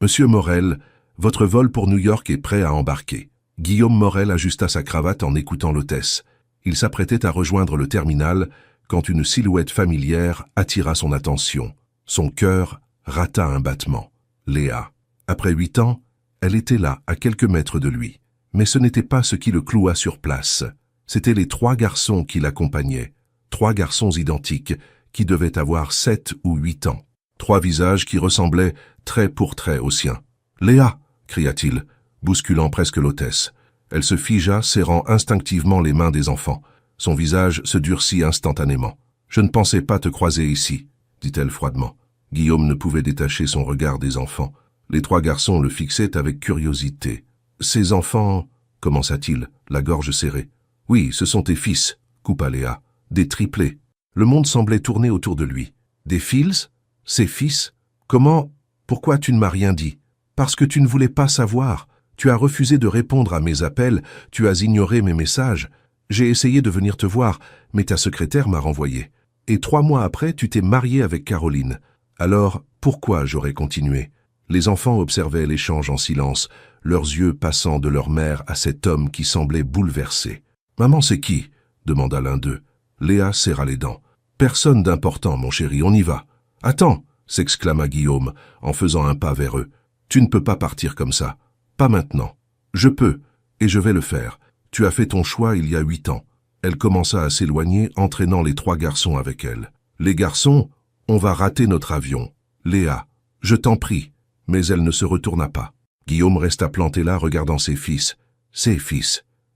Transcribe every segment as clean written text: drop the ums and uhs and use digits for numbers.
Monsieur Morel, votre vol pour New York est prêt à embarquer. Guillaume Morel ajusta sa cravate en écoutant l'hôtesse. Il s'apprêtait à rejoindre le terminal quand une silhouette familière attira son attention. Son cœur rata un battement. Léa. Après 8 ans, elle était là, à quelques mètres de lui. Mais ce n'était pas ce qui le cloua sur place. C'étaient les 3 garçons qui l'accompagnaient. 3 garçons identiques, qui devaient avoir 7 ou 8 ans. 3 visages qui ressemblaient trait pour trait aux siens. « Léa !» cria-t-il, bousculant presque l'hôtesse. Elle se figea, serrant instinctivement les mains des enfants. Son visage se durcit instantanément. « Je ne pensais pas te croiser ici », dit-elle froidement. Guillaume ne pouvait détacher son regard des enfants. Les 3 garçons le fixaient avec curiosité. « Ces enfants... » commença-t-il, la gorge serrée. « Oui, ce sont tes fils, » coupa Léa. « Des triplés. » Le monde semblait tourner autour de lui. « Des Fields ? Ses fils ? Comment ? Pourquoi tu ne m'as rien dit ? Parce que tu ne voulais pas savoir. Tu as refusé de répondre à mes appels, tu as ignoré mes messages. J'ai essayé de venir te voir, mais ta secrétaire m'a renvoyé. Et 3 mois après, tu t'es marié avec Caroline. Alors, pourquoi j'aurais continué ? Les enfants observaient l'échange en silence, leurs yeux passant de leur mère à cet homme qui semblait bouleversé. « Maman, c'est qui ?» demanda l'un d'eux. Léa serra les dents. « Personne d'important, mon chéri, on y va. »« Attends !» s'exclama Guillaume, en faisant un pas vers eux. « Tu ne peux pas partir comme ça. Pas maintenant. Je peux, et je vais le faire. Tu as fait ton choix il y a 8 ans. » Elle commença à s'éloigner, entraînant les 3 garçons avec elle. « Les garçons, on va rater notre avion. Léa, je t'en prie. » Mais elle ne se retourna pas. Guillaume resta planté là, regardant ses fils,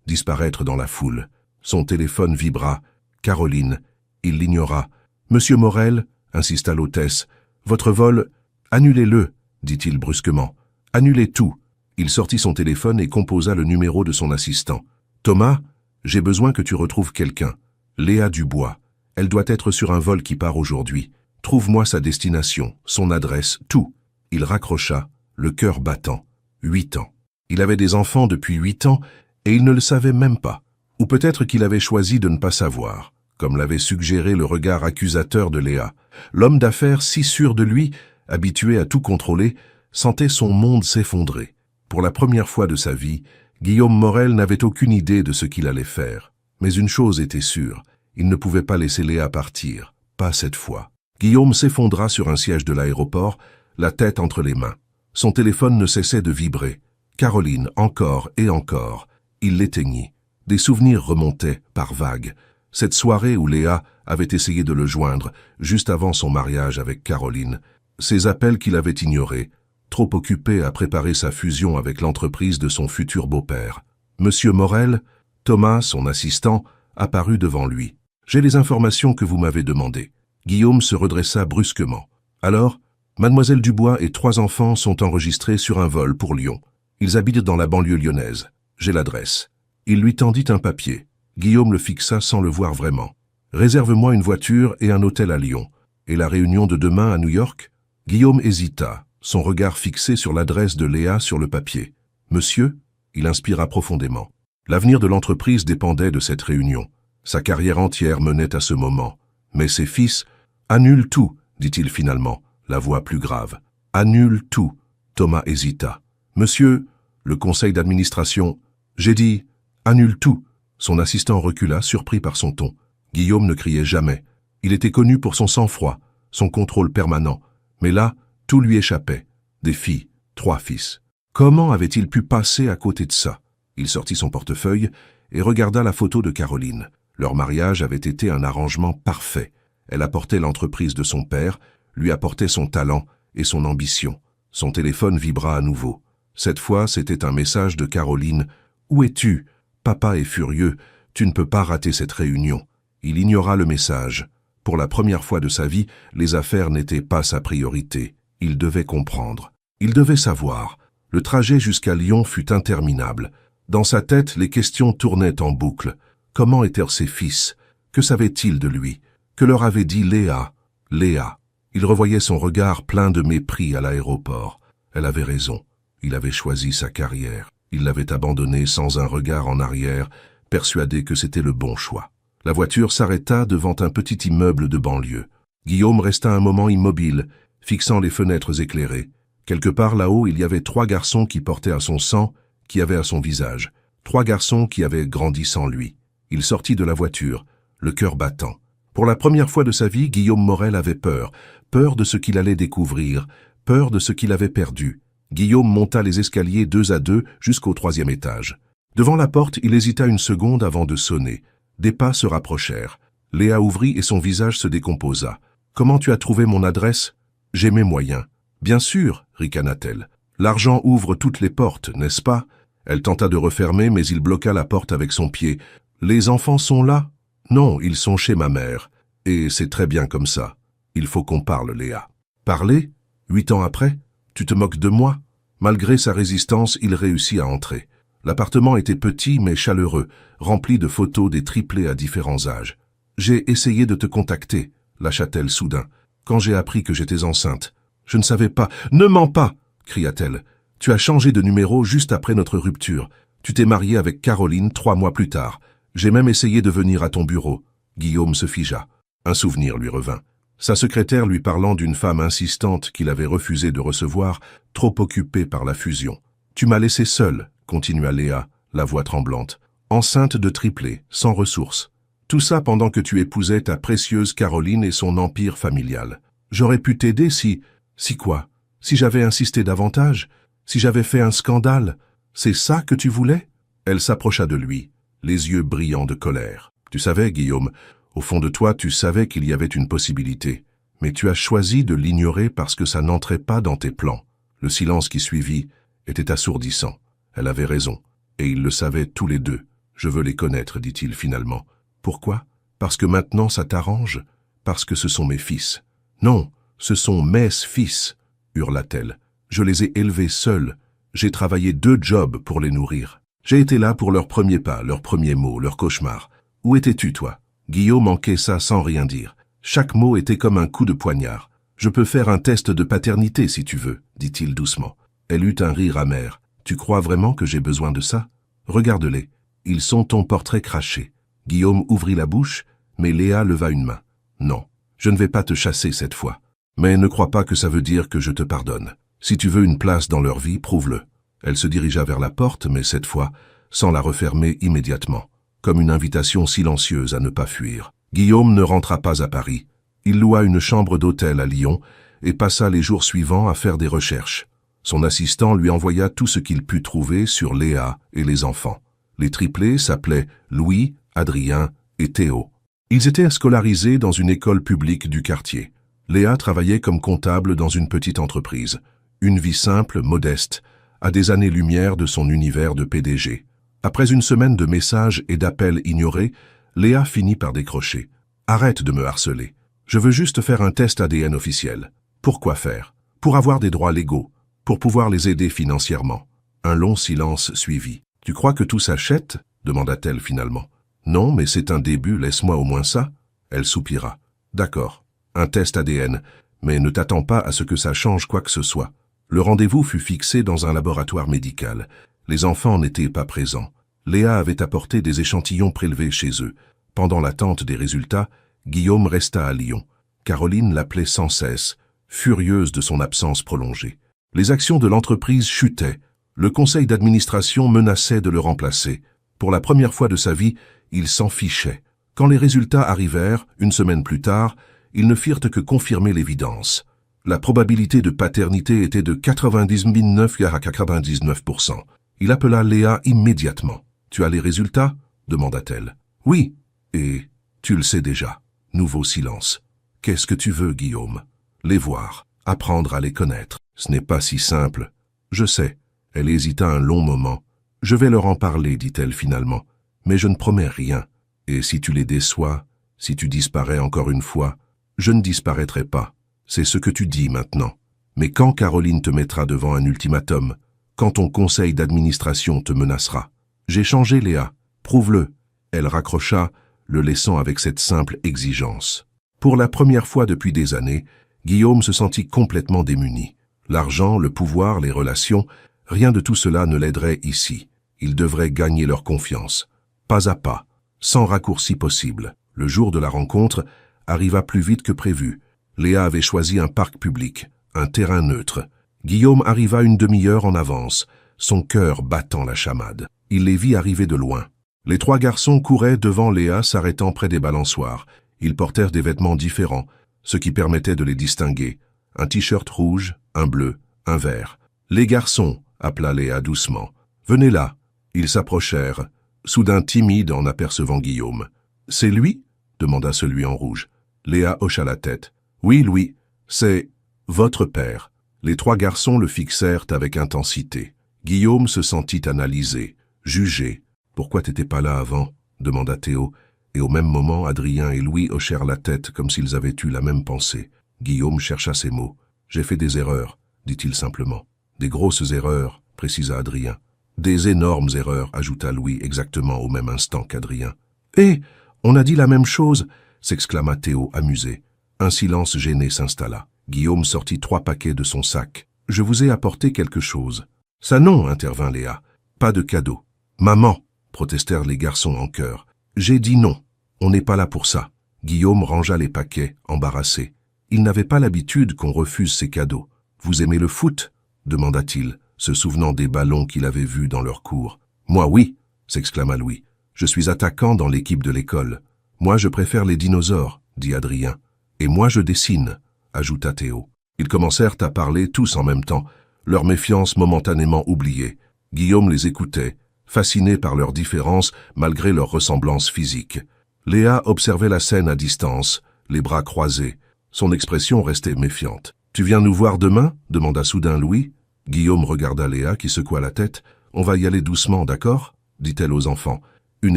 disparaître dans la foule. Son téléphone vibra. Caroline. Il l'ignora. « Monsieur Morel, » insista l'hôtesse, « votre vol, annulez-le, » dit-il brusquement. « Annulez tout. » Il sortit son téléphone et composa le numéro de son assistant. « Thomas, j'ai besoin que tu retrouves quelqu'un. Léa Dubois. Elle doit être sur un vol qui part aujourd'hui. Trouve-moi sa destination, son adresse, tout. » Il raccrocha, le cœur battant. 8 ans. Il avait des enfants depuis 8 ans et il ne le savait même pas. Ou peut-être qu'il avait choisi de ne pas savoir, comme l'avait suggéré le regard accusateur de Léa. L'homme d'affaires si sûr de lui, habitué à tout contrôler, sentait son monde s'effondrer. Pour la première fois de sa vie, Guillaume Morel n'avait aucune idée de ce qu'il allait faire. Mais une chose était sûre, il ne pouvait pas laisser Léa partir, pas cette fois. Guillaume s'effondra sur un siège de l'aéroport, la tête entre les mains. Son téléphone ne cessait de vibrer. Caroline, encore et encore. Il l'éteignit. Des souvenirs remontaient par vagues. Cette soirée où Léa avait essayé de le joindre, juste avant son mariage avec Caroline. Ces appels qu'il avait ignorés, trop occupé à préparer sa fusion avec l'entreprise de son futur beau-père. Monsieur Morel, Thomas, son assistant, apparut devant lui. « J'ai les informations que vous m'avez demandées. » Guillaume se redressa brusquement. « Alors, Mademoiselle Dubois et 3 enfants sont enregistrés sur un vol pour Lyon. Ils habitent dans la banlieue lyonnaise. J'ai l'adresse. » Il lui tendit un papier. Guillaume le fixa sans le voir vraiment. « Réserve-moi une voiture et un hôtel à Lyon. Et la réunion de demain à New York ?» Guillaume hésita, son regard fixé sur l'adresse de Léa sur le papier. « Monsieur ?» Il inspira profondément. L'avenir de l'entreprise dépendait de cette réunion. Sa carrière entière menait à ce moment. Mais ses fils... « Annule tout, » dit-il finalement, la voix plus grave. « Annule tout. » Thomas hésita. « Monsieur, le conseil d'administration... » J'ai dit « Annule tout. » Son assistant recula, surpris par son ton. Guillaume ne criait jamais. Il était connu pour son sang-froid, son contrôle permanent. Mais là, tout lui échappait. Des filles, 3 fils. Comment avait-il pu passer à côté de ça? Il sortit son portefeuille et regarda la photo de Caroline. Leur mariage avait été un arrangement parfait. Elle apportait l'entreprise de son père, lui apportait son talent et son ambition. Son téléphone vibra à nouveau. Cette fois, c'était un message de Caroline. « Où es-tu? Papa est furieux. Tu ne peux pas rater cette réunion. » Il ignora le message. Pour la première fois de sa vie, les affaires n'étaient pas sa priorité. Il devait comprendre. Il devait savoir. Le trajet jusqu'à Lyon fut interminable. Dans sa tête, les questions tournaient en boucle. Comment étaient ses fils? Que savait-il de lui? Que leur avait dit Léa? Léa. Il revoyait son regard plein de mépris à l'aéroport. Elle avait raison. Il avait choisi sa carrière. Il l'avait abandonnée sans un regard en arrière, persuadé que c'était le bon choix. La voiture s'arrêta devant un petit immeuble de banlieue. Guillaume resta un moment immobile, fixant les fenêtres éclairées. Quelque part là-haut, il y avait 3 garçons qui portaient à son sang, qui avaient à son visage. 3 garçons qui avaient grandi sans lui. Il sortit de la voiture, le cœur battant. Pour la première fois de sa vie, Guillaume Morel avait peur. Peur de ce qu'il allait découvrir, peur de ce qu'il avait perdu. Guillaume monta les escaliers 2 à 2 jusqu'au 3e étage. Devant la porte, il hésita une seconde avant de sonner. Des pas se rapprochèrent. Léa ouvrit et son visage se décomposa. « Comment tu as trouvé mon adresse ?»« J'ai mes moyens. »« Bien sûr, ricana-t-elle. L'argent ouvre toutes les portes, n'est-ce pas ?» Elle tenta de refermer, mais il bloqua la porte avec son pied. « Les enfants sont là ?»« Non, ils sont chez ma mère. Et c'est très bien comme ça. Il faut qu'on parle, Léa. »« Parler ? 8 ans après ? Tu te moques de moi ?» Malgré sa résistance, il réussit à entrer. L'appartement était petit mais chaleureux, rempli de photos des triplés à différents âges. « J'ai essayé de te contacter, » lâcha-t-elle soudain, quand j'ai appris que j'étais enceinte. « Je ne savais pas. »« Ne mens pas !» cria-t-elle. « Tu as changé de numéro juste après notre rupture. Tu t'es marié avec Caroline 3 mois plus tard. J'ai même essayé de venir à ton bureau. » Guillaume se figea. Un souvenir lui revint. Sa secrétaire lui parlant d'une femme insistante qu'il avait refusé de recevoir, trop occupée par la fusion. « Tu m'as laissé seule, » continua Léa, la voix tremblante. « Enceinte de triplé, sans ressources. Tout ça pendant que tu épousais ta précieuse Caroline et son empire familial. J'aurais pu t'aider si... Si quoi? Si j'avais insisté davantage? Si j'avais fait un scandale? C'est ça que tu voulais ?» Elle s'approcha de lui, les yeux brillants de colère. « Tu savais, Guillaume, au fond de toi, tu savais qu'il y avait une possibilité. Mais tu as choisi de l'ignorer parce que ça n'entrait pas dans tes plans. » Le silence qui suivit était assourdissant. Elle avait raison, et ils le savaient tous les deux. « Je veux les connaître, dit-il finalement. »« Pourquoi? Parce que maintenant ça t'arrange? Parce que ce sont mes fils. »« Non, ce sont mes fils, » hurla-t-elle. « Je les ai élevés seuls. J'ai travaillé 2 jobs pour les nourrir. J'ai été là pour leurs premiers pas, leurs premiers mots, leurs cauchemars. Où étais-tu, toi ?» Guillaume encaissa sans rien dire. Chaque mot était comme un coup de poignard. « Je peux faire un test de paternité si tu veux, » dit-il doucement. Elle eut un rire amer. « Tu crois vraiment que j'ai besoin de ça? Regarde-les. Ils sont ton portrait craché. » Guillaume ouvrit la bouche, mais Léa leva une main. « Non, je ne vais pas te chasser cette fois. Mais ne crois pas que ça veut dire que je te pardonne. Si tu veux une place dans leur vie, prouve-le. » Elle se dirigea vers la porte, mais cette fois, sans la refermer immédiatement, comme une invitation silencieuse à ne pas fuir. Guillaume ne rentra pas à Paris. Il loua une chambre d'hôtel à Lyon et passa les jours suivants à faire des recherches. Son assistant lui envoya tout ce qu'il put trouver sur Léa et les enfants. Les triplés s'appelaient Louis, Adrien et Théo. Ils étaient scolarisés dans une école publique du quartier. Léa travaillait comme comptable dans une petite entreprise. Une vie simple, modeste, à des années-lumière de son univers de PDG. Après une semaine de messages et d'appels ignorés, Léa finit par décrocher. « Arrête de me harceler. Je veux juste faire un test ADN officiel. Pourquoi faire? Pour avoir des droits légaux. Pour pouvoir les aider financièrement. » Un long silence suivit. « Tu crois que tout s'achète ?» demanda-t-elle finalement. « Non, mais c'est un début, laisse-moi au moins ça. » Elle soupira. « D'accord, un test ADN, mais ne t'attends pas à ce que ça change quoi que ce soit. » Le rendez-vous fut fixé dans un laboratoire médical. Les enfants n'étaient pas présents. Léa avait apporté des échantillons prélevés chez eux. Pendant l'attente des résultats, Guillaume resta à Lyon. Caroline l'appelait sans cesse, furieuse de son absence prolongée. Les actions de l'entreprise chutaient. Le conseil d'administration menaçait de le remplacer. Pour la première fois de sa vie, il s'en fichait. Quand les résultats arrivèrent, une semaine plus tard, ils ne firent que confirmer l'évidence. La probabilité de paternité était de 99,99%. Il appela Léa immédiatement. « Tu as les résultats ?» demanda-t-elle. « Oui. »« Et tu le sais déjà. » Nouveau silence. « Qu'est-ce que tu veux, Guillaume ?»« Les voir. Apprendre à les connaître. Ce n'est pas si simple. »« Je sais. » Elle hésita un long moment. « Je vais leur en parler, dit-elle finalement. Mais je ne promets rien. Et si tu les déçois, si tu disparais encore une fois, je ne disparaîtrai pas. C'est ce que tu dis maintenant. Mais quand Caroline te mettra devant un ultimatum, quand ton conseil d'administration te menacera. J'ai changé, Léa. Prouve-le. » Elle raccrocha, le laissant avec cette simple exigence. Pour la première fois depuis des années, Guillaume se sentit complètement démuni. L'argent, le pouvoir, les relations, rien de tout cela ne l'aiderait ici. Il devrait gagner leur confiance. Pas à pas, sans raccourci possible. Le jour de la rencontre arriva plus vite que prévu. Léa avait choisi un parc public, un terrain neutre. Guillaume arriva une demi-heure en avance, son cœur battant la chamade. Il les vit arriver de loin. Les trois garçons couraient devant Léa, s'arrêtant près des balançoires. Ils portèrent des vêtements différents, ce qui permettait de les distinguer. Un t-shirt rouge, un bleu, un vert. « Les garçons !» appela Léa doucement. « Venez là !» Ils s'approchèrent, soudain timides en apercevant Guillaume. « C'est lui ?» demanda celui en rouge. Léa hocha la tête. « Oui, Louis, c'est votre père. » Les trois garçons le fixèrent avec intensité. Guillaume se sentit analysé, jugé. « Pourquoi t'étais pas là avant ?» demanda Théo, et au même moment Adrien et Louis hochèrent la tête comme s'ils avaient eu la même pensée. Guillaume chercha ses mots. « J'ai fait des erreurs », dit-il simplement. « Des grosses erreurs », précisa Adrien. « Des énormes erreurs », ajouta Louis exactement au même instant qu'Adrien. « Hé, on a dit la même chose !» s'exclama Théo, amusé. Un silence gêné s'installa. Guillaume sortit 3 paquets de son sac. « Je vous ai apporté quelque chose. »« Ça non !» intervint Léa. « Pas de cadeau. »« Maman !» protestèrent les garçons en chœur. « J'ai dit non. On n'est pas là pour ça. » Guillaume rangea les paquets, embarrassé. Il n'avait pas l'habitude qu'on refuse ses cadeaux. « Vous aimez le foot ?» demanda-t-il, se souvenant des ballons qu'il avait vus dans leur cour. « Moi, oui !» s'exclama Louis. « Je suis attaquant dans l'équipe de l'école. »« Moi, je préfère les dinosaures, » dit Adrien. « Et moi, je dessine, » ajouta Théo. Ils commencèrent à parler tous en même temps, leur méfiance momentanément oubliée. Guillaume les écoutait, fasciné par leurs différences malgré leur ressemblance physique. Léa observait la scène à distance, les bras croisés. Son expression restait méfiante. « Tu viens nous voir demain ?» demanda soudain Louis. Guillaume regarda Léa qui secoua la tête. « On va y aller doucement, d'accord ?» dit-elle aux enfants. « Une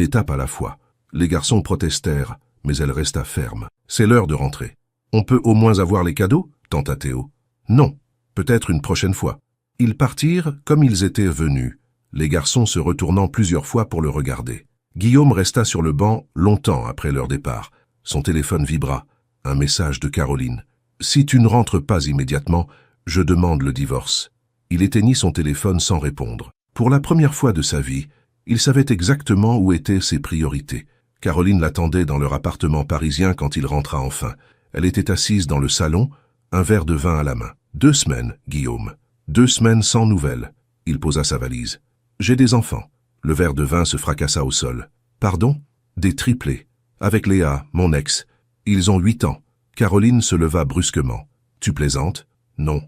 étape à la fois. » Les garçons protestèrent, mais elle resta ferme. « C'est l'heure de rentrer. »« On peut au moins avoir les cadeaux ?» tenta Théo. « Non, peut-être une prochaine fois. » Ils partirent comme ils étaient venus, les garçons se retournant plusieurs fois pour le regarder. Guillaume resta sur le banc longtemps après leur départ. Son téléphone vibra. Un message de Caroline. « Si tu ne rentres pas immédiatement, je demande le divorce. » Il éteignit son téléphone sans répondre. Pour la première fois de sa vie, il savait exactement où étaient ses priorités. Caroline l'attendait dans leur appartement parisien quand il rentra enfin. Elle était assise dans le salon, un verre de vin à la main. « 2 semaines, Guillaume. 2 semaines sans nouvelles. » Il posa sa valise. « J'ai des enfants. » Le verre de vin se fracassa au sol. « Pardon ?»« Des triplés. Avec Léa, mon ex. Ils ont 8 ans. » Caroline se leva brusquement. « Tu plaisantes ?»« Non. »«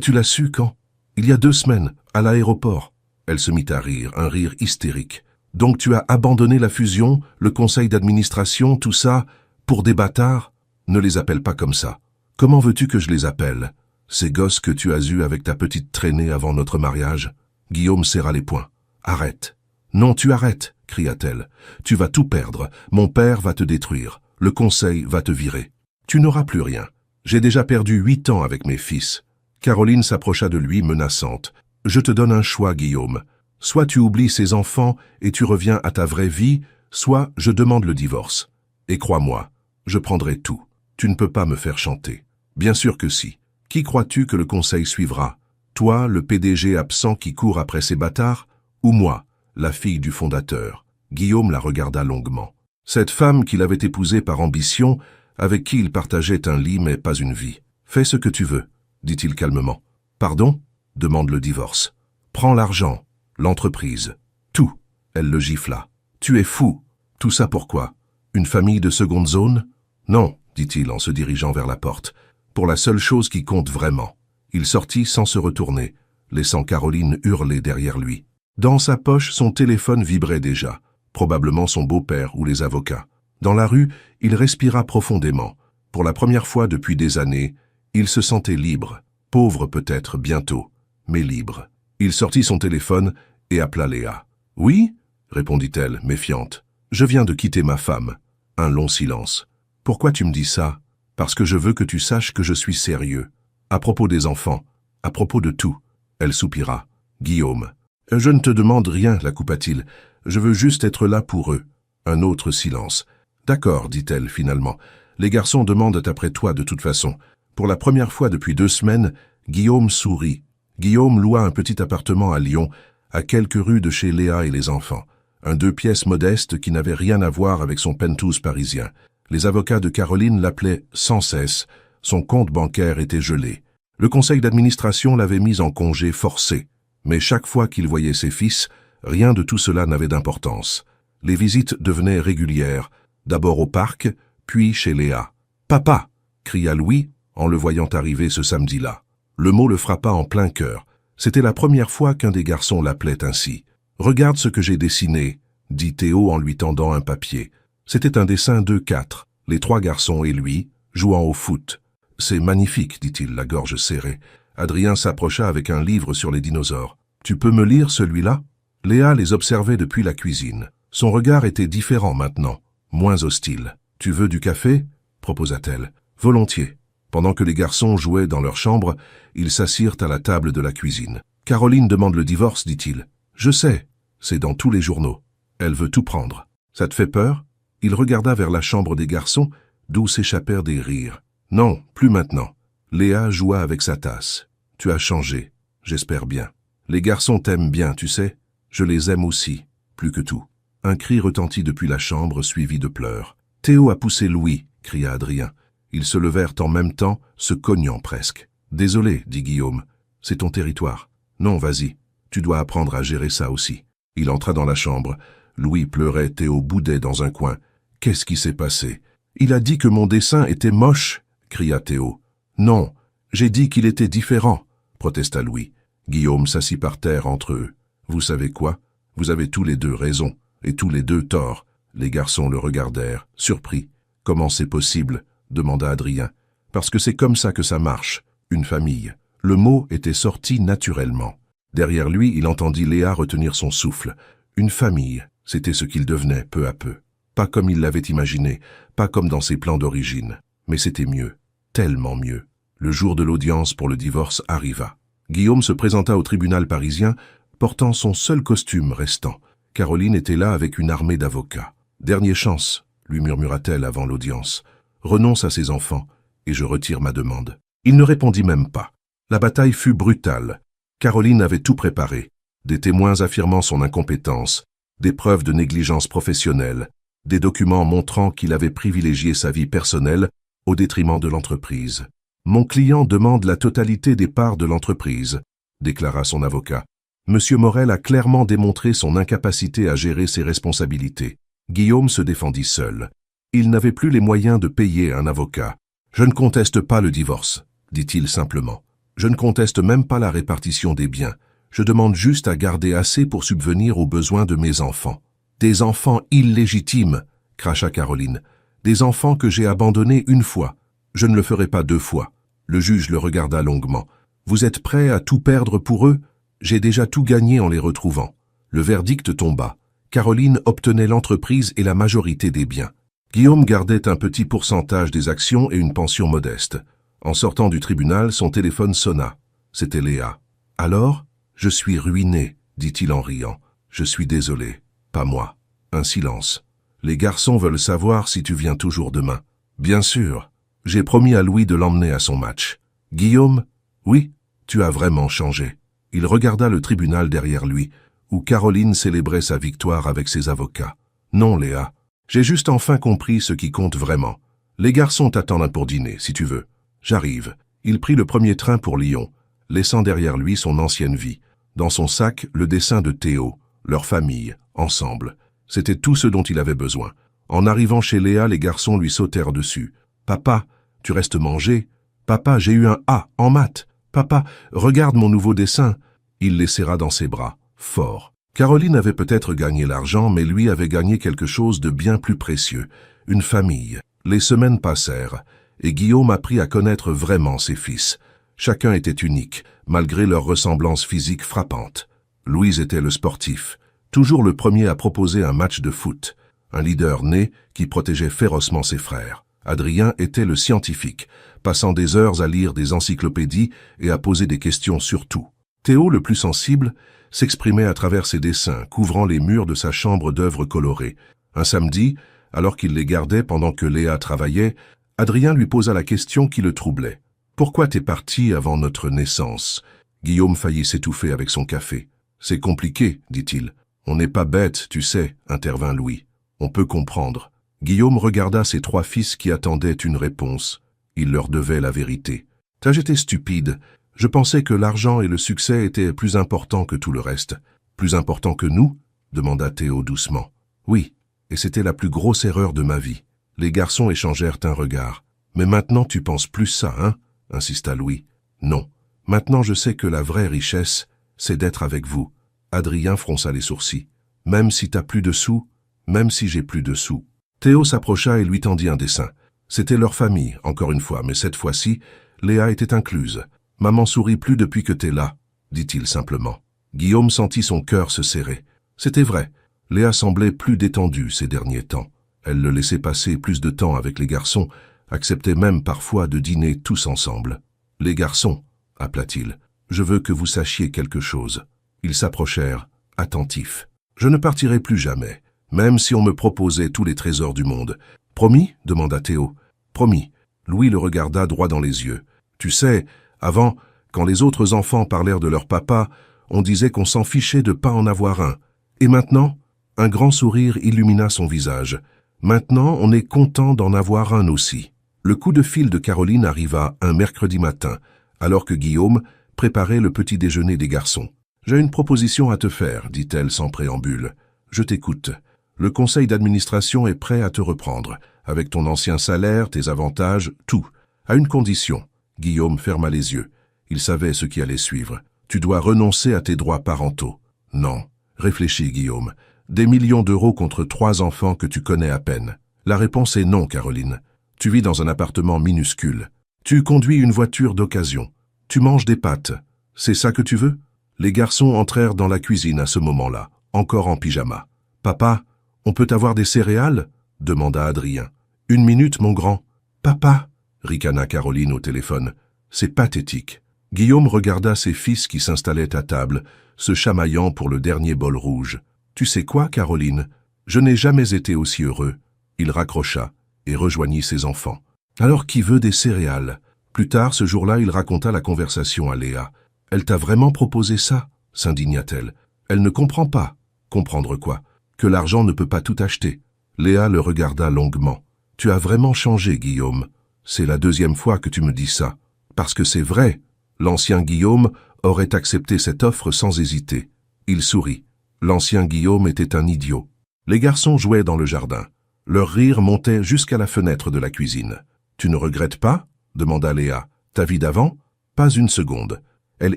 Tu l'as su quand ?»« Il y a 2 semaines, à l'aéroport. » Elle se mit à rire, un rire hystérique. « Donc tu as abandonné la fusion, le conseil d'administration, tout ça, pour des bâtards ? Ne les appelle pas comme ça. Comment veux-tu que je les appelle ? Ces gosses que tu as eus avec ta petite traînée avant notre mariage ?» Guillaume serra les poings. « Arrête. »« Non, tu arrêtes, » cria-t-elle. « Tu vas tout perdre. Mon père va te détruire. Le conseil va te virer. Tu n'auras plus rien. J'ai déjà perdu 8 ans avec mes fils. » Caroline s'approcha de lui menaçante. « Je te donne un choix, Guillaume. Soit tu oublies ces enfants et tu reviens à ta vraie vie, soit je demande le divorce. Et crois-moi, je prendrai tout. Tu ne peux pas me faire chanter. » Bien sûr que si. Qui crois-tu que le conseil suivra ? Toi, le PDG absent qui court après ces bâtards, ou moi, la fille du fondateur ? Guillaume la regarda longuement. Cette femme qu'il avait épousée par ambition, avec qui il partageait un lit mais pas une vie. « Fais ce que tu veux, » dit-il calmement. « Pardon ?» demande le divorce. « Prends l'argent, l'entreprise, tout. » Elle le gifla. « Tu es fou. Tout ça pourquoi ? Une famille de seconde zone ? » « Non, » dit-il en se dirigeant vers la porte. « Pour la seule chose qui compte vraiment. » Il sortit sans se retourner, laissant Caroline hurler derrière lui. Dans sa poche, son téléphone vibrait déjà, probablement son beau-père ou les avocats. Dans la rue, il respira profondément. Pour la première fois depuis des années, il se sentait libre. Pauvre peut-être bientôt, mais libre. Il sortit son téléphone et appela Léa. « Oui ?» répondit-elle, méfiante. « Je viens de quitter ma femme. » Un long silence. « Pourquoi tu me dis ça ? Parce que je veux que tu saches que je suis sérieux. À propos des enfants, à propos de tout. » Elle soupira. « Guillaume. »« Je ne te demande rien, la coupa-t-il. Je veux juste être là pour eux. » Un autre silence. « D'accord, dit-elle finalement. Les garçons demandent après toi de toute façon. » Pour la première fois depuis 2 semaines, Guillaume sourit. Guillaume loua un petit appartement à Lyon, à quelques rues de chez Léa et les enfants. Un 2 pièces modeste qui n'avait rien à voir avec son penthouse parisien. Les avocats de Caroline l'appelaient sans cesse. Son compte bancaire était gelé. Le conseil d'administration l'avait mis en congé forcé, mais chaque fois qu'il voyait ses fils, rien de tout cela n'avait d'importance. Les visites devenaient régulières, d'abord au parc, puis chez Léa. « Papa !» cria Louis en le voyant arriver ce samedi-là. Le mot le frappa en plein cœur. C'était la première fois qu'un des garçons l'appelait ainsi. « Regarde ce que j'ai dessiné », dit Théo en lui tendant un papier. C'était un dessin d'eux 4, les 3 garçons et lui, jouant au foot. « C'est magnifique, dit-il, la gorge serrée. Adrien s'approcha avec un livre sur les dinosaures. « Tu peux me lire celui-là » Léa les observait depuis la cuisine. Son regard était différent maintenant, moins hostile. « Tu veux du café » proposa-t-elle. « Volontiers. » Pendant que les garçons jouaient dans leur chambre, ils s'assirent à la table de la cuisine. « Caroline demande le divorce, dit-il. »« Je sais, c'est dans tous les journaux. Elle veut tout prendre. Ça te fait peur ?» Il regarda vers la chambre des garçons, d'où s'échappèrent des rires. « Non, plus maintenant. » Léa joua avec sa tasse. « Tu as changé, j'espère bien. Les garçons t'aiment bien, tu sais. Je les aime aussi, plus que tout. » Un cri retentit depuis la chambre, suivi de pleurs. « Théo a poussé Louis !» cria Adrien. Ils se levèrent en même temps, se cognant presque. « Désolé, dit Guillaume. C'est ton territoire. Non, vas-y. Tu dois apprendre à gérer ça aussi. » Il entra dans la chambre. Louis pleurait, Théo boudait dans un coin. « Qu'est-ce qui s'est passé ?»« Il a dit que mon dessin était moche !» cria Théo. « Non, j'ai dit qu'il était différent !» protesta Louis. Guillaume s'assit par terre entre eux. « Vous savez quoi? Vous avez tous les deux raison, et tous les deux tort. » Les garçons le regardèrent, surpris. « Comment c'est possible ?» demanda Adrien. « Parce que c'est comme ça que ça marche, une famille. » Le mot était sorti naturellement. Derrière lui, il entendit Léa retenir son souffle. Une famille, c'était ce qu'il devenait peu à peu. Pas comme il l'avait imaginé, pas comme dans ses plans d'origine. Mais c'était mieux, tellement mieux. Le jour de l'audience pour le divorce arriva. Guillaume se présenta au tribunal parisien, portant son seul costume restant. Caroline était là avec une armée d'avocats. « Dernière chance, lui murmura-t-elle avant l'audience. Renonce à ses enfants, et je retire ma demande. » Il ne répondit même pas. La bataille fut brutale. Caroline avait tout préparé. Des témoins affirmant son incompétence, des preuves de négligence professionnelle, des documents montrant qu'il avait privilégié sa vie personnelle au détriment de l'entreprise. « Mon client demande la totalité des parts de l'entreprise », déclara son avocat. Monsieur Morel a clairement démontré son incapacité à gérer ses responsabilités. Guillaume se défendit seul. Il n'avait plus les moyens de payer un avocat. « Je ne conteste pas le divorce », dit-il simplement. « Je ne conteste même pas la répartition des biens. Je demande juste à garder assez pour subvenir aux besoins de mes enfants. »« Des enfants illégitimes !» cracha Caroline. « Des enfants que j'ai abandonnés une fois. Je ne le ferai pas 2 fois. » Le juge le regarda longuement. « Vous êtes prêt à tout perdre pour eux ? J'ai déjà tout gagné en les retrouvant. » Le verdict tomba. Caroline obtenait l'entreprise et la majorité des biens. Guillaume gardait un petit pourcentage des actions et une pension modeste. En sortant du tribunal, son téléphone sonna. C'était Léa. « Alors ? Je suis ruiné, dit-il en riant. Je suis désolé. Pas moi. » Un silence. « Les garçons veulent savoir si tu viens toujours demain. »« Bien sûr. J'ai promis à Louis de l'emmener à son match. »« Guillaume ? Oui, tu as vraiment changé. » Il regarda le tribunal derrière lui, où Caroline célébrait sa victoire avec ses avocats. « Non, Léa. J'ai juste enfin compris ce qui compte vraiment. Les garçons t'attendent pour dîner, si tu veux. J'arrive. » Il prit le premier train pour Lyon, laissant derrière lui son ancienne vie. Dans son sac, le dessin de Théo, leur famille, ensemble. C'était tout ce dont il avait besoin. En arrivant chez Léa, les garçons lui sautèrent dessus. « Papa, tu restes manger ? Papa, j'ai eu un A en maths. Papa, regarde mon nouveau dessin. » Il les serra dans ses bras, fort. Caroline avait peut-être gagné l'argent, mais lui avait gagné quelque chose de bien plus précieux, une famille. Les semaines passèrent, et Guillaume apprit à connaître vraiment ses fils. Chacun était unique, malgré leur ressemblance physique frappante. Louise était le sportif, toujours le premier à proposer un match de foot, un leader né qui protégeait férocement ses frères. Adrien était le scientifique, passant des heures à lire des encyclopédies et à poser des questions sur tout. Théo, le plus sensible, s'exprimait à travers ses dessins, couvrant les murs de sa chambre d'œuvres colorées. Un samedi, alors qu'il les gardait pendant que Léa travaillait, Adrien lui posa la question qui le troublait. « Pourquoi t'es parti avant notre naissance ?» Guillaume faillit s'étouffer avec son café. « C'est compliqué, dit-il. On n'est pas bête, tu sais, intervint Louis. On peut comprendre. » Guillaume regarda ses 3 fils qui attendaient une réponse. Il leur devait la vérité. J'étais stupide. Je pensais que l'argent et le succès étaient plus importants que tout le reste. Plus importants que nous? Demanda Théo doucement. Oui, et c'était la plus grosse erreur de ma vie. Les garçons échangèrent un regard. Mais maintenant tu penses plus ça, hein? Insista Louis. Non. Maintenant je sais que la vraie richesse, c'est d'être avec vous. Adrien fronça les sourcils. Même si t'as plus de sous, même si j'ai plus de sous. Théo s'approcha et lui tendit un dessin. C'était leur famille, encore une fois, mais cette fois-ci, Léa était incluse. Maman sourit plus depuis que t'es là, dit-il simplement. Guillaume sentit son cœur se serrer. C'était vrai. Léa semblait plus détendue ces derniers temps. Elle le laissait passer plus de temps avec les garçons, acceptait même parfois de dîner tous ensemble. « Les garçons, appela-t-il, je veux que vous sachiez quelque chose. » Ils s'approchèrent, attentifs. « Je ne partirai plus jamais, même si on me proposait tous les trésors du monde. »« Promis ?» demanda Théo. « Promis. » Louis le regarda droit dans les yeux. « Tu sais, avant, quand les autres enfants parlèrent de leur papa, on disait qu'on s'en fichait de pas en avoir un. Et maintenant ?» Un grand sourire illumina son visage. « Maintenant, on est content d'en avoir un aussi. » Le coup de fil de Caroline arriva un mercredi matin, alors que Guillaume préparait le petit déjeuner des garçons. « J'ai une proposition à te faire, dit-elle sans préambule. Je t'écoute. Le conseil d'administration est prêt à te reprendre, avec ton ancien salaire, tes avantages, tout. À une condition. » Guillaume ferma les yeux. Il savait ce qui allait suivre. « Tu dois renoncer à tes droits parentaux. » « Non. » Réfléchis, Guillaume. « Des millions d'euros contre 3 enfants que tu connais à peine. » La réponse est non, Caroline. Tu vis dans un appartement minuscule. Tu conduis une voiture d'occasion. Tu manges des pâtes. C'est ça que tu veux? Les garçons entrèrent dans la cuisine à ce moment-là, encore en pyjama. « Papa, on peut avoir des céréales ?» demanda Adrien. « 1 minute, mon grand. »« Papa !» ricana Caroline au téléphone. « C'est pathétique. » Guillaume regarda ses fils qui s'installaient à table, se chamaillant pour le dernier bol rouge. « Tu sais quoi, Caroline? Je n'ai jamais été aussi heureux. » Il raccrocha et rejoignit ses enfants. « Alors qui veut des céréales ?» Plus tard, ce jour-là, il raconta la conversation à Léa. « Elle t'a vraiment proposé ça ?» s'indigna-t-elle. « Elle ne comprend pas. » Comprendre quoi? Que l'argent ne peut pas tout acheter. Léa le regarda longuement. « Tu as vraiment changé, Guillaume. C'est la 2e fois que tu me dis ça. Parce que c'est vrai. » L'ancien Guillaume aurait accepté cette offre sans hésiter. Il sourit. L'ancien Guillaume était un idiot. Les garçons jouaient dans le jardin. Leur rire montait jusqu'à la fenêtre de la cuisine. « Tu ne regrettes pas ?» demanda Léa. « Ta vie d'avant ?» Pas une seconde. Elle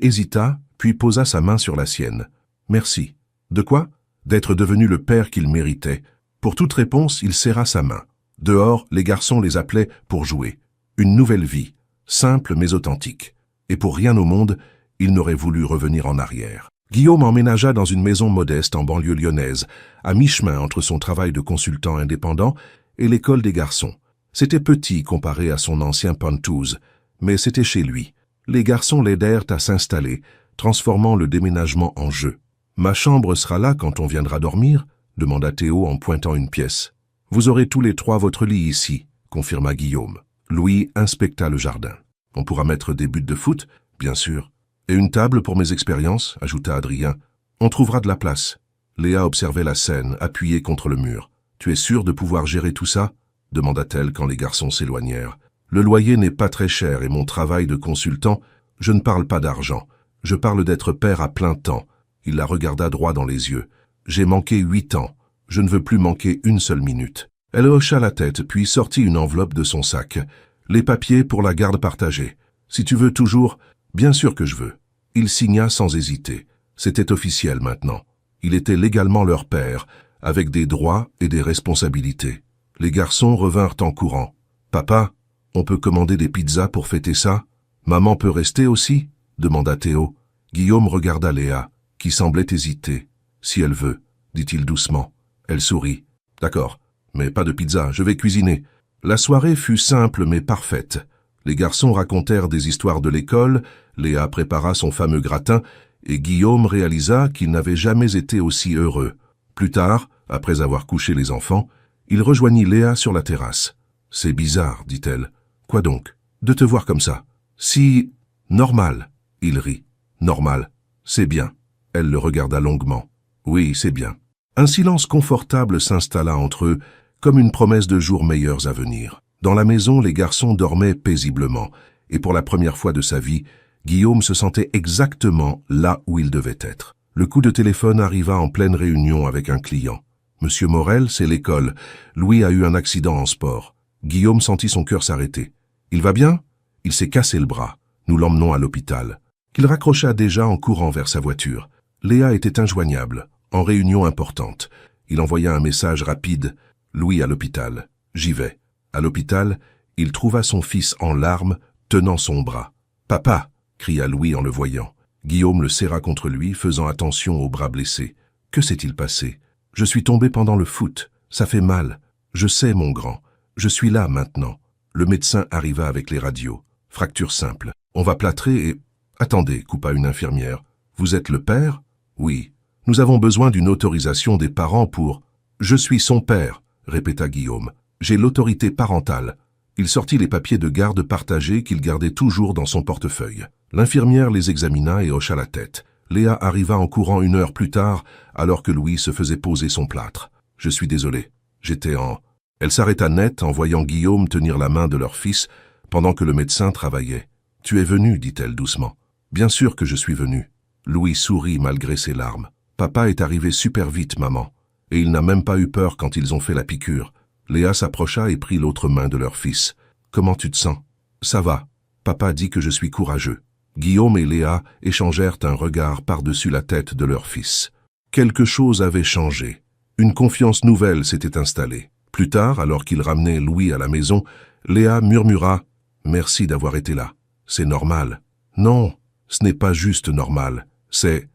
hésita, puis posa sa main sur la sienne. « Merci. »« De quoi ?»« D'être devenu le père qu'il méritait. » Pour toute réponse, il serra sa main. Dehors, les garçons les appelaient pour jouer. Une nouvelle vie, simple mais authentique. Et pour rien au monde, il n'aurait voulu revenir en arrière. Guillaume emménagea dans une maison modeste en banlieue lyonnaise, à mi-chemin entre son travail de consultant indépendant et l'école des garçons. C'était petit comparé à son ancien Pantouse, mais c'était chez lui. Les garçons l'aidèrent à s'installer, transformant le déménagement en jeu. « Ma chambre sera là quand on viendra dormir ?» demanda Théo en pointant une pièce. « Vous aurez tous les 3 votre lit ici », confirma Guillaume. Louis inspecta le jardin. « On pourra mettre des buts de foot, bien sûr. Et une table pour mes expériences, ajouta Adrien. On trouvera de la place. » Léa observait la scène, appuyée contre le mur. « Tu es sûr de pouvoir gérer tout ça ?» demanda-t-elle quand les garçons s'éloignèrent. « Le loyer n'est pas très cher et mon travail de consultant, je ne parle pas d'argent. Je parle d'être père à plein temps. » Il la regarda droit dans les yeux. « J'ai manqué 8 ans. Je ne veux plus manquer une seule minute. » Elle hocha la tête, puis sortit une enveloppe de son sac. « Les papiers pour la garde partagée. Si tu veux toujours, bien sûr que je veux. » Il signa sans hésiter. C'était officiel maintenant. Il était légalement leur père, avec des droits et des responsabilités. Les garçons revinrent en courant. « Papa, on peut commander des pizzas pour fêter ça? Maman peut rester aussi ?» demanda Théo. Guillaume regarda Léa, qui semblait hésiter. « Si elle veut, » dit-il doucement. Elle sourit. « D'accord, mais pas de pizza, je vais cuisiner. » La soirée fut simple mais parfaite. Les garçons racontèrent des histoires de l'école, Léa prépara son fameux gratin, et Guillaume réalisa qu'il n'avait jamais été aussi heureux. Plus tard, après avoir couché les enfants, il rejoignit Léa sur la terrasse. « C'est bizarre, dit-elle. « Quoi donc? De te voir comme ça. Si... normal. » Il rit. « Normal. C'est bien. » Elle le regarda longuement. « Oui, c'est bien. » Un silence confortable s'installa entre eux, comme une promesse de jours meilleurs à venir. Dans la maison, les garçons dormaient paisiblement, Et pour la première fois de sa vie, Guillaume se sentait exactement là où il devait être. Le coup de téléphone arriva en pleine réunion avec un client. « Monsieur Morel, c'est l'école. Louis a eu un accident en sport. » Guillaume sentit son cœur s'arrêter. « Il va bien ?» Il s'est cassé le bras. Nous l'emmenons à l'hôpital. Il raccrocha déjà en courant vers sa voiture. Léa était injoignable, en réunion importante. Il envoya un message rapide. « Louis à l'hôpital. J'y vais. » À l'hôpital, il trouva son fils en larmes, tenant son bras. « Papa !» cria Louis en le voyant. Guillaume le serra contre lui, faisant attention au bras blessé. « Que s'est-il passé ?»« Je suis tombé pendant le foot. Ça fait mal. Je sais, mon grand. Je suis là maintenant. » Le médecin arriva avec les radios. « Fracture simple. On va plâtrer et... » « Attendez, » coupa une infirmière. « Vous êtes le père ?»« Oui. Nous avons besoin d'une autorisation des parents pour... »« Je suis son père, » répéta Guillaume. « J'ai l'autorité parentale. » Il sortit les papiers de garde partagés qu'il gardait toujours dans son portefeuille. L'infirmière les examina et hocha la tête. Léa arriva en courant 1 heure plus tard, alors que Louis se faisait poser son plâtre. « Je suis désolé. J'étais en... » Elle s'arrêta net en voyant Guillaume tenir la main de leur fils pendant que le médecin travaillait. « Tu es venu, dit-elle doucement. « Bien sûr que je suis venu. » Louis sourit malgré ses larmes. « Papa est arrivé super vite, maman. Et il n'a même pas eu peur quand ils ont fait la piqûre. » Léa s'approcha et prit l'autre main de leur fils. « Comment tu te sens ?»« Ça va. Papa dit que je suis courageux. » Guillaume et Léa échangèrent un regard par-dessus la tête de leur fils. Quelque chose avait changé. Une confiance nouvelle s'était installée. Plus tard, alors qu'ils ramenaient Louis à la maison, Léa murmura « Merci d'avoir été là. C'est normal. » Non, ce n'est pas juste normal. C'est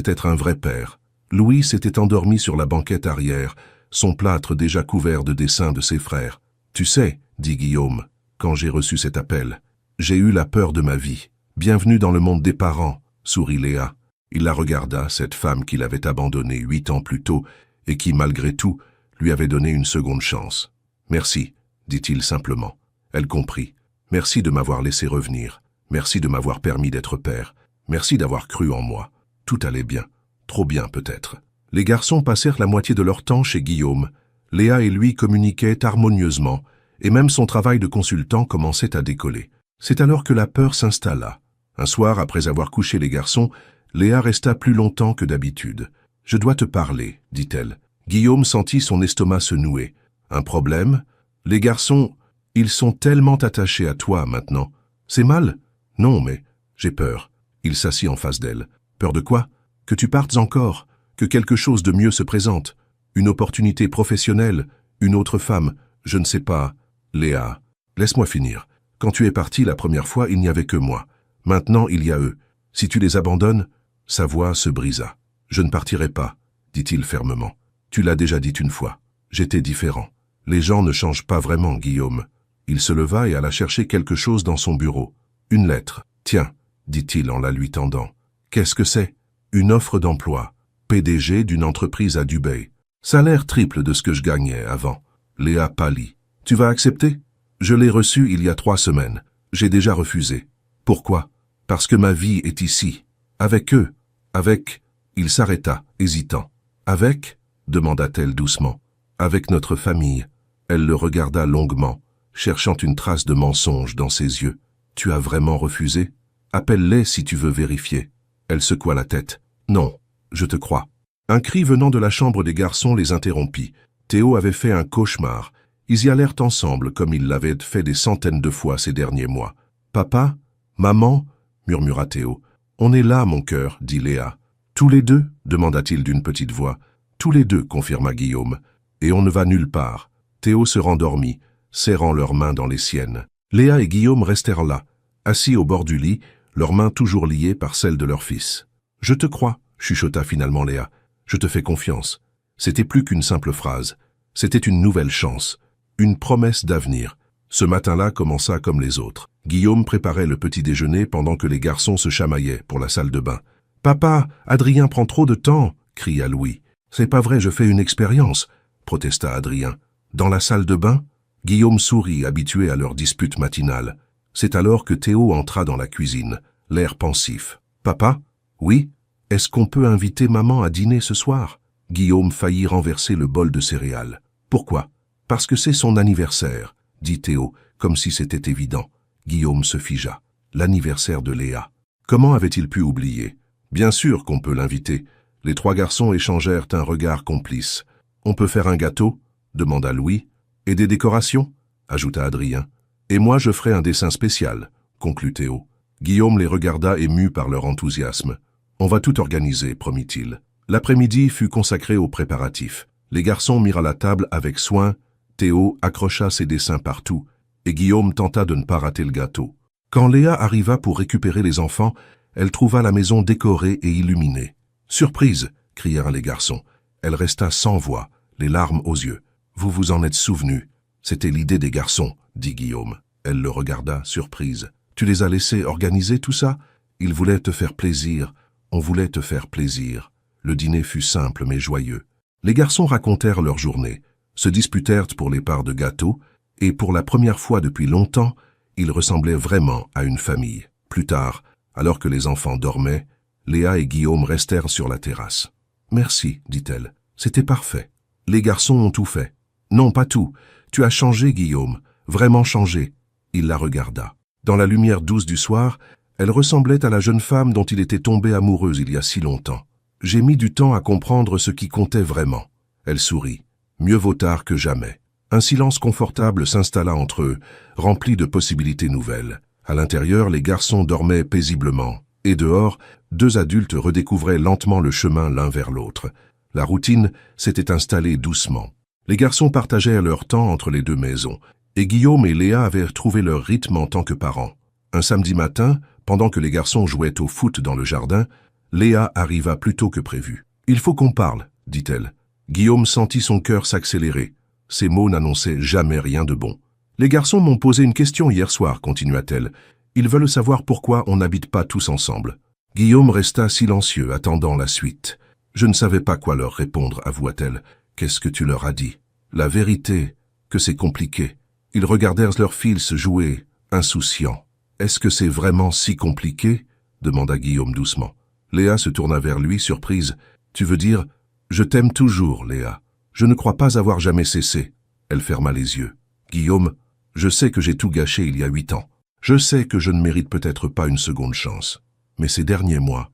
être un vrai père. Louis s'était endormi sur la banquette arrière, son plâtre déjà couvert de dessins de ses frères. « Tu sais, » dit Guillaume, quand j'ai reçu cet appel, « j'ai eu la peur de ma vie. Bienvenue dans le monde des parents, » sourit Léa. Il la regarda, cette femme qu'il avait abandonnée 8 ans plus tôt et qui, malgré tout, lui avait donné une seconde chance. « Merci, » dit-il simplement. Elle comprit. « Merci de m'avoir laissé revenir. Merci de m'avoir permis d'être père. Merci d'avoir cru en moi. Tout allait bien. Trop bien peut-être. » Les garçons passèrent la moitié de leur temps chez Guillaume. Léa et lui communiquaient harmonieusement, et même son travail de consultant commençait à décoller. C'est alors que la peur s'installa. Un soir, après avoir couché les garçons, Léa resta plus longtemps que d'habitude. « Je dois te parler, » dit-elle. Guillaume sentit son estomac se nouer. « Un problème ? Les garçons, ils sont tellement attachés à toi maintenant. C'est mal ? Non, mais j'ai peur. » Il s'assit en face d'elle. « Peur de quoi ? Que tu partes encore ? Que quelque chose de mieux se présente ? Une opportunité professionnelle ? Une autre femme ? Je ne sais pas. Léa, laisse-moi finir. Quand tu es partie la première fois, il n'y avait que moi. Maintenant, il y a eux. Si tu les abandonnes... » Sa voix se brisa. « Je ne partirai pas, » dit-il fermement. « Tu l'as déjà dit une fois. J'étais différent. Les gens ne changent pas vraiment, Guillaume. » Il se leva et alla chercher quelque chose dans son bureau. « Une lettre. Tiens, » dit-il en la lui tendant. « Qu'est-ce que c'est ? » « Une offre d'emploi. PDG d'une entreprise à Dubaï. Salaire triple de ce que je gagnais avant. » Léa pâlit. « Tu vas accepter ? » « Je l'ai reçu il y a 3 semaines. J'ai déjà refusé. »« Pourquoi ? » ?»« Parce que ma vie est ici. Avec eux. Avec... » Il s'arrêta, hésitant. « Avec ?» demanda-t-elle doucement. « Avec notre famille. » Elle le regarda longuement, cherchant une trace de mensonge dans ses yeux. « Tu as vraiment refusé ? Appelle-les si tu veux vérifier. » Elle secoua la tête. « Non, je te crois. » Un cri venant de la chambre des garçons les interrompit. Théo avait fait un cauchemar. Ils y allèrent ensemble comme ils l'avaient fait des centaines de fois ces derniers mois. « Papa ? Maman ?» murmura Théo. « On est là, mon cœur, » dit Léa. « Tous les deux ?» demanda-t-il d'une petite voix. « Tous les deux, » confirma Guillaume. « Et on ne va nulle part. » Théo se rendormit, serrant leurs mains dans les siennes. Léa et Guillaume restèrent là, assis au bord du lit, leurs mains toujours liées par celles de leur fils. « Je te crois, » chuchota finalement Léa. « Je te fais confiance. » C'était plus qu'une simple phrase. C'était une nouvelle chance, une promesse d'avenir. Ce matin-là commença comme les autres. Guillaume préparait le petit déjeuner pendant que les garçons se chamaillaient pour la salle de bain. « Papa, Adrien prend trop de temps !» cria Louis. « C'est pas vrai, je fais une expérience !» protesta Adrien. Dans la salle de bain, Guillaume sourit, habitué à leur dispute matinale. C'est alors que Théo entra dans la cuisine, l'air pensif. « Papa ? Oui ? Est-ce qu'on peut inviter maman à dîner ce soir ?» Guillaume faillit renverser le bol de céréales. « Pourquoi ? Parce que c'est son anniversaire, » dit Théo, comme si c'était évident. Guillaume se figea. L'anniversaire de Léa. Comment avait-il pu oublier? Bien sûr qu'on peut l'inviter. Les trois garçons échangèrent un regard complice. On peut faire un gâteau? Demanda Louis. Et des décorations? Ajouta Adrien. Et moi je ferai un dessin spécial, conclut Théo. Guillaume les regarda ému par leur enthousiasme. On va tout organiser, promit-il. L'après-midi fut consacré aux préparatifs. Les garçons mirent à la table avec soin, Théo accrocha ses dessins partout, et Guillaume tenta de ne pas rater le gâteau. Quand Léa arriva pour récupérer les enfants, elle trouva la maison décorée et illuminée. « Surprise !» crièrent les garçons. Elle resta sans voix, les larmes aux yeux. « Vous vous en êtes souvenu. C'était l'idée des garçons, » dit Guillaume. Elle le regarda, surprise. « Tu les as laissés organiser tout ça? Ils voulaient te faire plaisir. On voulait te faire plaisir. » Le dîner fut simple mais joyeux. Les garçons racontèrent leur journée, se disputèrent pour les parts de gâteau, et pour la première fois depuis longtemps, ils ressemblaient vraiment à une famille. Plus tard, alors que les enfants dormaient, Léa et Guillaume restèrent sur la terrasse. « Merci, dit-elle, c'était parfait. Les garçons ont tout fait. »« Non, pas tout. Tu as changé, Guillaume, vraiment changé. » Il la regarda. Dans la lumière douce du soir, elle ressemblait à la jeune femme dont il était tombé amoureuse il y a si longtemps. J'ai mis du temps à comprendre ce qui comptait vraiment. Elle sourit. Mieux vaut tard que jamais. Un silence confortable s'installa entre eux, rempli de possibilités nouvelles. À l'intérieur, les garçons dormaient paisiblement. Et dehors, deux adultes redécouvraient lentement le chemin l'un vers l'autre. La routine s'était installée doucement. Les garçons partageaient leur temps entre les deux maisons, et Guillaume et Léa avaient trouvé leur rythme en tant que parents. Un samedi matin, pendant que les garçons jouaient au foot dans le jardin, Léa arriva plus tôt que prévu. « Il faut qu'on parle, » dit-elle. Guillaume sentit son cœur s'accélérer. Ces mots n'annonçaient jamais rien de bon. « Les garçons m'ont posé une question hier soir, » continua-t-elle. « Ils veulent savoir pourquoi on n'habite pas tous ensemble. » Guillaume resta silencieux, attendant la suite. « Je ne savais pas quoi leur répondre, » avoua-t-elle. « Qu'est-ce que tu leur as dit? » La vérité, que c'est compliqué. Ils regardèrent leur fils jouer, insouciants. « Est-ce que c'est vraiment si compliqué? » demanda Guillaume doucement. Léa se tourna vers lui, surprise. « Tu veux dire, je t'aime toujours, Léa. Je ne crois pas avoir jamais cessé. » Elle ferma les yeux. « Guillaume, je sais que j'ai tout gâché il y a 8 ans. Je sais que je ne mérite peut-être pas une seconde chance. Mais ces derniers mois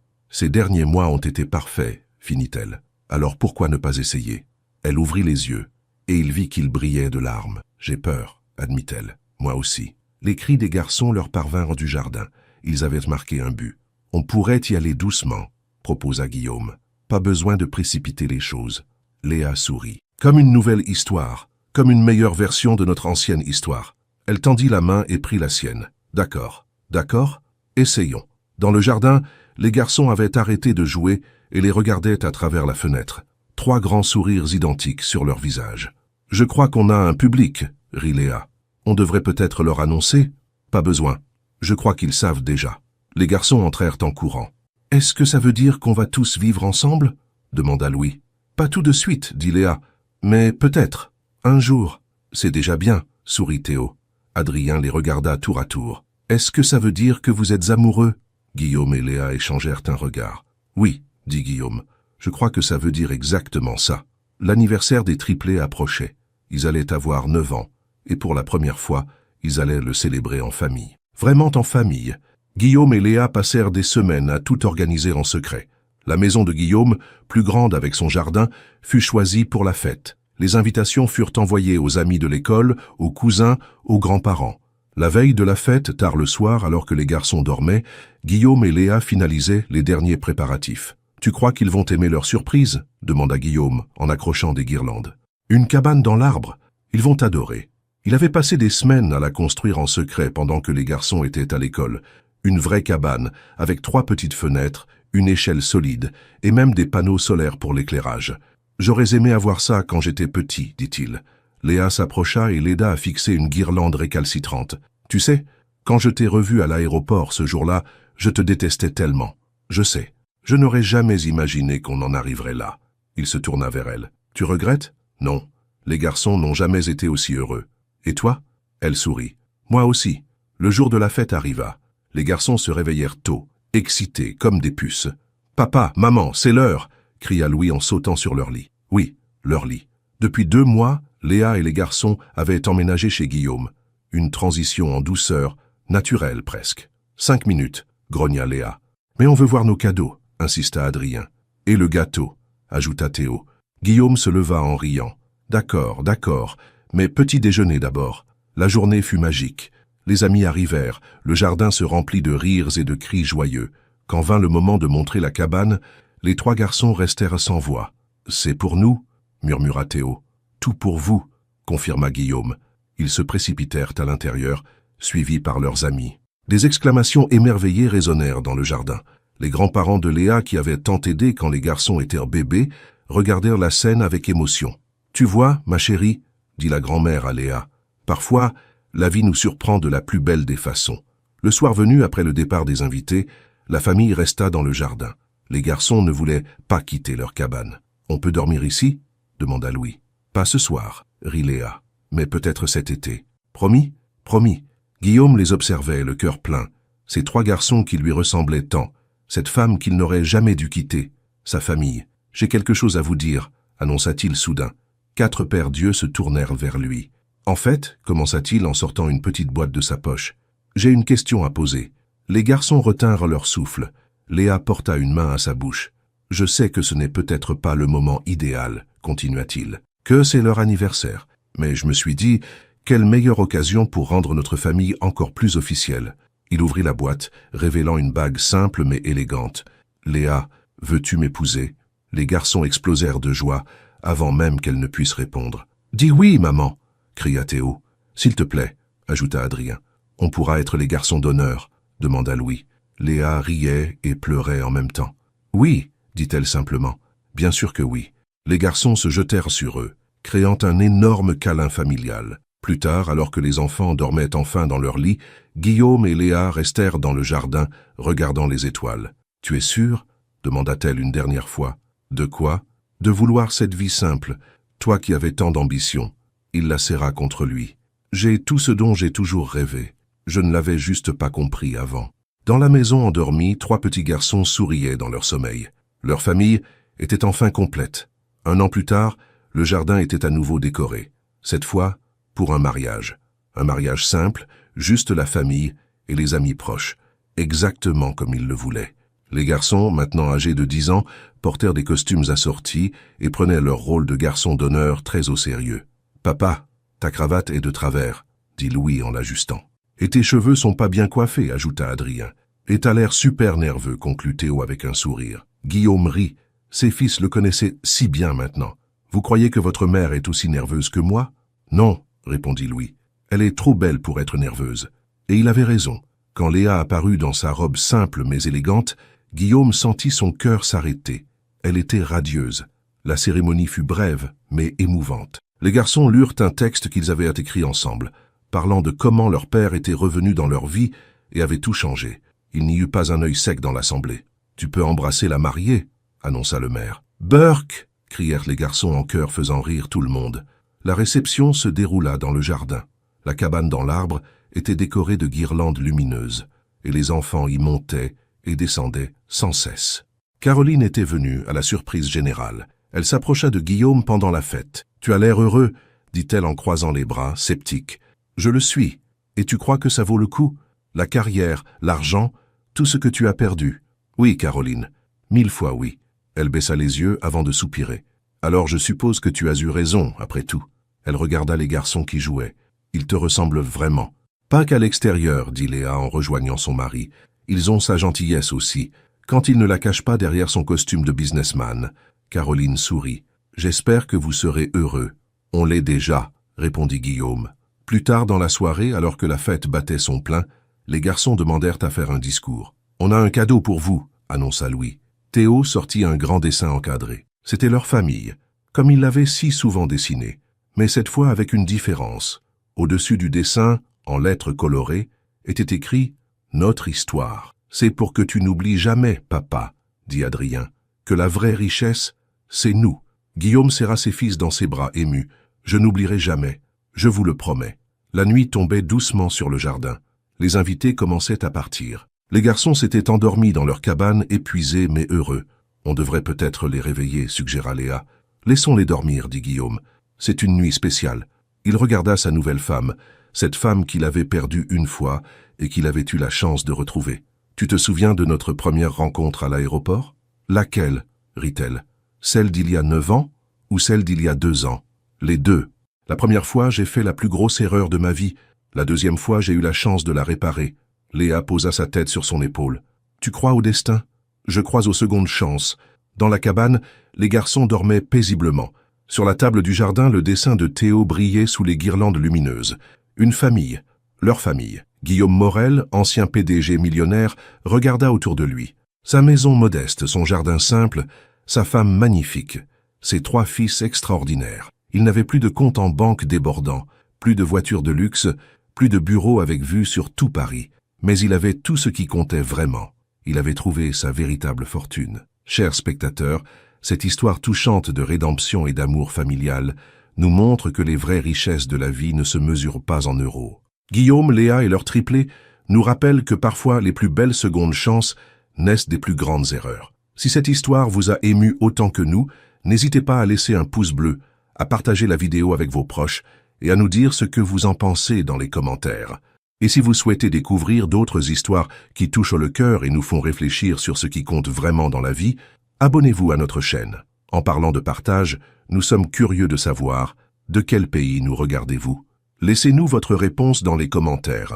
ont été parfaits, finit-elle. Alors pourquoi ne pas essayer? » Elle ouvrit les yeux, et il vit qu'ils brillaient de larmes. « J'ai peur, » admit-elle. « Moi aussi. » Les cris des garçons leur parvinrent du jardin. Ils avaient marqué un but. « On pourrait y aller doucement, » proposa Guillaume. « Pas besoin de précipiter les choses. » Léa sourit. « Comme une nouvelle histoire, comme une meilleure version de notre ancienne histoire. » Elle tendit la main et prit la sienne. « D'accord, d'accord, essayons. » Dans le jardin, les garçons avaient arrêté de jouer et les regardaient à travers la fenêtre. 3 grands sourires identiques sur leurs visages. « Je crois qu'on a un public, » rit Léa. « On devrait peut-être leur annoncer? » « Pas besoin. Je crois qu'ils savent déjà. » Les garçons entrèrent en courant. « Est-ce que ça veut dire qu'on va tous vivre ensemble ?» demanda Louis. « Pas tout de suite, » dit Léa. « Mais peut-être. Un jour. » « C'est déjà bien, » sourit Théo. Adrien les regarda tour à tour. « Est-ce que ça veut dire que vous êtes amoureux ?» Guillaume et Léa échangèrent un regard. « Oui, » dit Guillaume. « Je crois que ça veut dire exactement ça. » L'anniversaire des triplés approchait. Ils allaient avoir 9 ans. Et pour la première fois, ils allaient le célébrer en famille. Vraiment en famille. Guillaume et Léa passèrent des semaines à tout organiser en secret. La maison de Guillaume, plus grande avec son jardin, fut choisie pour la fête. Les invitations furent envoyées aux amis de l'école, aux cousins, aux grands-parents. La veille de la fête, tard le soir, alors que les garçons dormaient, Guillaume et Léa finalisaient les derniers préparatifs. « Tu crois qu'ils vont aimer leur surprise ?» demanda Guillaume, en accrochant des guirlandes. « Une cabane dans l'arbre. Ils vont adorer. » Il avait passé des semaines à la construire en secret pendant que les garçons étaient à l'école. Une vraie cabane, avec 3 petites fenêtres, une échelle solide, et même des panneaux solaires pour l'éclairage. « J'aurais aimé avoir ça quand j'étais petit, » dit-il. Léa s'approcha et l'aida à fixer une guirlande récalcitrante. « Tu sais, quand je t'ai revu à l'aéroport ce jour-là, je te détestais tellement. Je sais. Je n'aurais jamais imaginé qu'on en arriverait là. » Il se tourna vers elle. « Tu regrettes ? » « Non. Les garçons n'ont jamais été aussi heureux. Et toi ?» Elle sourit. « Moi aussi. » Le jour de la fête arriva. Les garçons se réveillèrent tôt, excités comme des puces. « Papa, maman, c'est l'heure !» cria Louis en sautant sur leur lit. Oui, leur lit. Depuis 2 mois, Léa et les garçons avaient emménagé chez Guillaume. Une transition en douceur, Naturel, presque. 5 minutes, grogna Léa. Mais on veut voir nos cadeaux, insista Adrien. Et le gâteau, ajouta Théo. Guillaume se leva en riant. D'accord, mais petit déjeuner d'abord. La journée fut magique. Les amis arrivèrent, le jardin se remplit de rires et de cris joyeux. Quand vint le moment de montrer la cabane, les 3 garçons restèrent sans voix. « C'est pour nous » murmura Théo. « Tout pour vous » confirma Guillaume. Ils se précipitèrent à l'intérieur, suivis par leurs amis. Des exclamations émerveillées résonnèrent dans le jardin. Les grands-parents de Léa, qui avaient tant aidé quand les garçons étaient bébés, regardèrent la scène avec émotion. « Tu vois, ma chérie » dit la grand-mère à Léa. « Parfois, la vie nous surprend de la plus belle des façons. » Le soir venu, après le départ des invités, la famille resta dans le jardin. Les garçons ne voulaient pas quitter leur cabane. « On peut dormir ici » demanda Louis. « Pas ce soir » rit Léa. « Mais peut-être cet été. »« Promis ?»« Promis. » Guillaume les observait, le cœur plein. Ces 3 garçons qui lui ressemblaient tant. Cette femme qu'il n'aurait jamais dû quitter. Sa famille. « J'ai quelque chose à vous dire » annonça-t-il soudain. 4 pères Dieu se tournèrent vers lui. « En fait, » commença-t-il en sortant une petite boîte de sa poche, « j'ai une question à poser. » Les garçons retinrent leur souffle. Léa porta une main à sa bouche. « Je sais que ce n'est peut-être pas le moment idéal, » continua-t-il, « que c'est leur anniversaire. Mais je me suis dit, quelle meilleure occasion pour rendre notre famille encore plus officielle. » Il ouvrit la boîte, révélant une bague simple mais élégante. « Léa, veux-tu m'épouser ?» Les garçons explosèrent de joie, avant même qu'elle ne puisse répondre. « Dis oui, maman !» cria Théo. « S'il te plaît » ajouta Adrien. « On pourra être les garçons d'honneur » demanda Louis. Léa riait et pleurait en même temps. « Oui » dit-elle simplement. « Bien sûr que oui. » Les garçons se jetèrent sur eux, créant un énorme câlin familial. Plus tard, alors que les enfants dormaient enfin dans leur lit, Guillaume et Léa restèrent dans le jardin, regardant les étoiles. « Tu es sûr ?» demanda-t-elle une dernière fois. « De quoi ?»« De vouloir cette vie simple, toi qui avais tant d'ambition. » Il la serra contre lui. « J'ai tout ce dont j'ai toujours rêvé. Je ne l'avais juste pas compris avant. » Dans la maison endormie, 3 petits garçons souriaient dans leur sommeil. Leur famille était enfin complète. 1 an plus tard, le jardin était à nouveau décoré. Cette fois, pour un mariage. Un mariage simple, juste la famille et les amis proches, exactement comme ils le voulaient. Les garçons, maintenant âgés de 10 ans, portèrent des costumes assortis et prenaient leur rôle de garçons d'honneur très au sérieux. « Papa, ta cravate est de travers, » dit Louis en l'ajustant. « Et tes cheveux sont pas bien coiffés, » ajouta Adrien. « Et t'as l'air super nerveux, » conclut Théo avec un sourire. Guillaume rit. Ses fils le connaissaient si bien maintenant. « Vous croyez que votre mère est aussi nerveuse que moi ?»« Non, » répondit Louis. « Elle est trop belle pour être nerveuse. » Et il avait raison. Quand Léa apparut dans sa robe simple mais élégante, Guillaume sentit son cœur s'arrêter. Elle était radieuse. La cérémonie fut brève, mais émouvante. Les garçons lurent un texte qu'ils avaient écrit ensemble, parlant de comment leur père était revenu dans leur vie et avait tout changé. Il n'y eut pas un œil sec dans l'assemblée. « Tu peux embrasser la mariée » annonça le maire. « Burke » crièrent les garçons en chœur faisant rire tout le monde. La réception se déroula dans le jardin. La cabane dans l'arbre était décorée de guirlandes lumineuses, et les enfants y montaient et descendaient sans cesse. Caroline était venue à la surprise générale. Elle s'approcha de Guillaume pendant la fête. « Tu as l'air heureux » dit-elle en croisant les bras, sceptique. « Je le suis. Et tu crois que ça vaut le coup? La carrière, l'argent, tout ce que tu as perdu. »« Oui, Caroline. 1000 fois oui. » Elle baissa les yeux avant de soupirer. « Alors je suppose que tu as eu raison, après tout. » Elle regarda les garçons qui jouaient. « Ils te ressemblent vraiment. »« Pas qu'à l'extérieur, » dit Léa en rejoignant son mari. « Ils ont sa gentillesse aussi, quand il ne la cache pas derrière son costume de businessman. » Caroline sourit. « J'espère que vous serez heureux. »« On l'est déjà, » répondit Guillaume. Plus tard dans la soirée, alors que la fête battait son plein, les garçons demandèrent à faire un discours. « On a un cadeau pour vous, » annonça Louis. Théo sortit un grand dessin encadré. C'était leur famille, comme il l'avait si souvent dessiné, mais cette fois avec une différence. Au-dessus du dessin, en lettres colorées, était écrit « Notre histoire ». « C'est pour que tu n'oublies jamais, papa, » dit Adrien, « que la vraie richesse, c'est nous. » Guillaume serra ses fils dans ses bras émus. « Je n'oublierai jamais, je vous le promets. » La nuit tombait doucement sur le jardin. Les invités commençaient à partir. Les garçons s'étaient endormis dans leur cabane, épuisés mais heureux. « On devrait peut-être les réveiller, » suggéra Léa. « Laissons-les dormir, » dit Guillaume. « C'est une nuit spéciale. » Il regarda sa nouvelle femme, cette femme qu'il avait perdue une fois et qu'il avait eu la chance de retrouver. Tu te souviens de notre première rencontre à l'aéroport? Laquelle? Rit-elle. Celle d'il y a 9 ans ou celle d'il y a 2 ans? Les deux. La première fois, j'ai fait la plus grosse erreur de ma vie. La deuxième fois, j'ai eu la chance de la réparer. Léa posa sa tête sur son épaule. Tu crois au destin? Je crois aux secondes chances. Dans la cabane, les garçons dormaient paisiblement. Sur la table du jardin, le dessin de Théo brillait sous les guirlandes lumineuses. Une famille. Leur famille. Guillaume Morel, ancien PDG millionnaire, regarda autour de lui. Sa maison modeste, son jardin simple, sa femme magnifique, ses 3 fils extraordinaires. Il n'avait plus de compte en banque débordant, plus de voitures de luxe, plus de bureaux avec vue sur tout Paris. Mais il avait tout ce qui comptait vraiment. Il avait trouvé sa véritable fortune. Chers spectateurs, cette histoire touchante de rédemption et d'amour familial nous montre que les vraies richesses de la vie ne se mesurent pas en euros. Guillaume, Léa et leurs triplés nous rappellent que parfois les plus belles secondes chances naissent des plus grandes erreurs. Si cette histoire vous a ému autant que nous, n'hésitez pas à laisser un pouce bleu, à partager la vidéo avec vos proches et à nous dire ce que vous en pensez dans les commentaires. Et si vous souhaitez découvrir d'autres histoires qui touchent le cœur et nous font réfléchir sur ce qui compte vraiment dans la vie, abonnez-vous à notre chaîne. En parlant de partage, nous sommes curieux de savoir de quel pays nous regardez-vous. Laissez-nous votre réponse dans les commentaires.